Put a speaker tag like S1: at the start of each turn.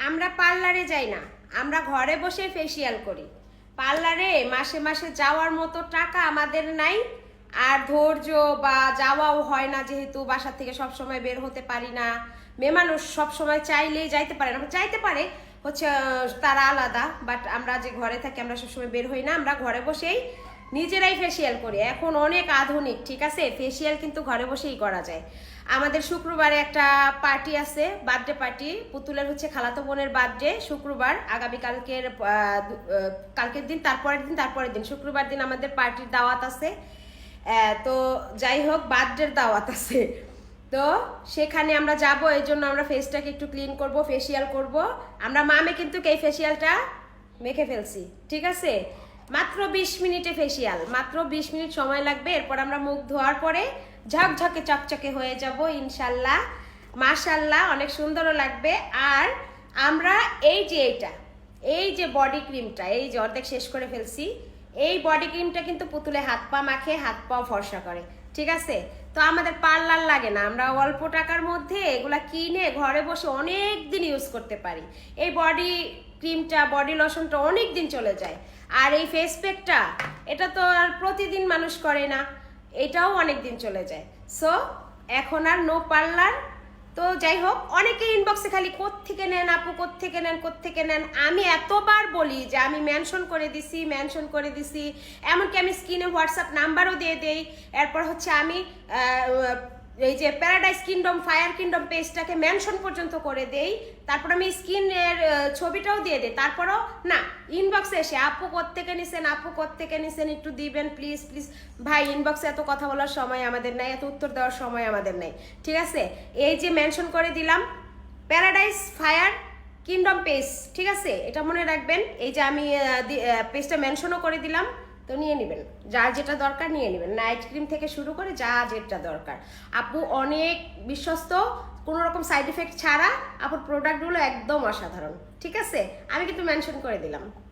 S1: আমরা পার্লারে যাই না, আমরা ঘরে বসে ফেসিয়াল করি। পার্লারে মাসে মাসে যাওয়ার মতো টাকা আমাদের নাই, আর ধৈর্য বা যাওয়াও হয় না, যেহেতু বাসা থেকে সব সময় বের হতে পারি না। মেয়ে মানুষ সব সময় চাইলেই যাইতে পারে না, চাইতে পারে হচ্ছে তারা আলাদা, বাট আমরা যে ঘরে থাকি আমরা সবসময় বের হই না, আমরা ঘরে বসেই নিজেরাই ফেসিয়াল করি। এখন অনেক আধুনিক, ঠিক আছে, ফেসিয়াল কিন্তু ঘরে বসেই করা যায়। আমাদের শুক্রবারে একটা পার্টি আছে, বার্থডে পার্টি, পুতুলের হচ্ছে খালাতো বোনের বার্থডে শুক্রবার, আগামীকালকের কালকের দিন, তারপরের দিন শুক্রবার দিন আমাদের পার্টির দাওয়াত আছে। তো যাই হোক, বার্থডের দাওয়াত আছে, তো সেখানে আমরা যাব। এই জন্য আমরা ফেসটাকে একটু ক্লিন করব, ফেসিয়াল করব। আমরা মামে কিন্তু এই ফেসিয়ালটা মেখে ফেলছি, ঠিক আছে। মাত্র 20 মিনিটে ফেসিয়াল, মাত্র 20 মিনিট সময় লাগবে। এরপর আমরা মুখ ধোয়ার পরে ঝকঝকে চকচকে হয়ে যাব ইনশাল্লাহ, মাশাল্লাহ, অনেক সুন্দরও লাগবে। আর আমরা এই যে বডি ক্রিমটা, এই যে অর্ধেক শেষ করে ফেলছি, এই বডি ক্রিমটা কিন্তু পুতুলে হাত পা মাখে, হাত পাও ফর্সা করে, ঠিক আছে। তো আমাদের পার্লার লাগে না, আমরা অল্প টাকার মধ্যে এগুলা কিনে ঘরে বসে অনেক দিন ইউজ করতে পারি। এই বডি ক্রিমটা, বডি লোশনটা অনেক দিন চলে যায়। আর এই ফেস প্যাকটা, এটা তো আর প্রতিদিন মানুষ করে না, এটাও অনেক দিন চলে যায়। সো এখন আর নো পার্লার। তো যাই হোক, অনেকে ইনবক্সে খালি কোত্থেকে নেন আপু, কোত্থেকে নেন। আমি এতবার বলি যে আমি মেনশন করে দিছি, এমনকি আমি স্ক্রিনে হোয়াটসঅ্যাপ নাম্বারও দিয়ে দেই। এরপর হচ্ছে আমি এই যে প্যারাডাইস কিংডম, ফায়ার কিংডম পেজটাকে মেনশন পর্যন্ত করে দেই। তারপর আমি স্ক্রিনের ছবিটাও দিয়ে দিই। তারপরও না, ইনবক্সে এসে আপু কোত্থেকে নিছেন একটু দিবেন প্লিজ। ভাই, ইনবক্সে এত কথা বলার সময় আমাদের নাই, এত উত্তর দেওয়ার সময় আমাদের নাই, ঠিক আছে। এই যে মেনশন করে দিলাম প্যারাডাইস ফায়ার কিংডম পেজ, ঠিক আছে, এটা মনে রাখবেন। এই যে আমি পেজটা মেনশনও করে দিলাম, তো নিয়ে নেবেন, যার যেটা দরকার নিয়ে নেবেন। নাইট ক্রিম থেকে শুরু করে যা যেটা দরকার। আপু অনেক বিশ্বস্ত, কোনো রকম সাইড এফেক্ট ছাড়া আপুর প্রোডাক্টগুলো একদম অসাধারণ, ঠিক আছে। আমি কিন্তু মেনশন করে দিলাম।